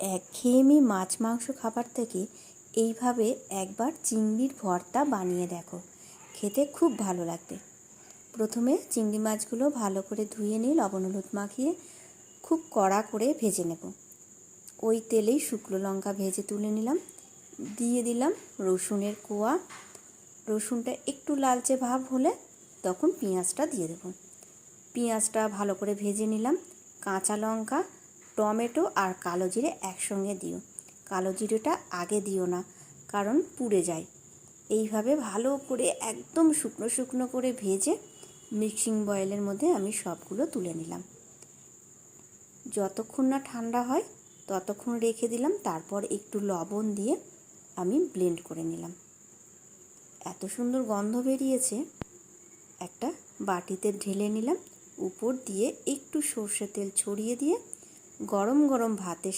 একঘেয়েমি মাছ মাংস খাবার থেকে এইভাবে একবার চিংড়ির ভর্তা বানিয়ে দেখো, খেতে খুব ভালো লাগবে। প্রথমে চিংড়ি মাছগুলো ভালো করে ধুয়ে নিয়ে লবণ হলুদ মাখিয়ে খুব কড়া করে ভেজে নেব। ওই তেলেই শুকনো লঙ্কা ভেজে তুলে নিলাম, দিয়ে দিলাম রসুনের কোয়া। রসুনটা একটু লালচে ভাব হলে তখন পেঁয়াজটা দিয়ে দেব। পেঁয়াজটা ভালো করে ভেজে নিলাম। কাঁচা লঙ্কা, টমেটো আর কালো জিরে একসঙ্গে দিও। কালো জিরেটা আগে দিও না, কারণ পুড়ে যায়। এইভাবে ভালো করে একদম শুকনো শুকনো করে ভেজে মিক্সিং বয়েলের মধ্যে আমি সবগুলো তুলে নিলাম। যতক্ষণ না ঠান্ডা হয় ততক্ষণ রেখে দিলাম, তারপর একটু লবণ দিয়ে আমি ব্লেন্ড করে নিলাম। এত সুন্দর গন্ধ বেরিয়েছে। একটা বাটিতে ঢেলে নিলাম, উপর দিয়ে একটু সর্ষে তেল ছড়িয়ে দিয়ে গরম গরম ভাতের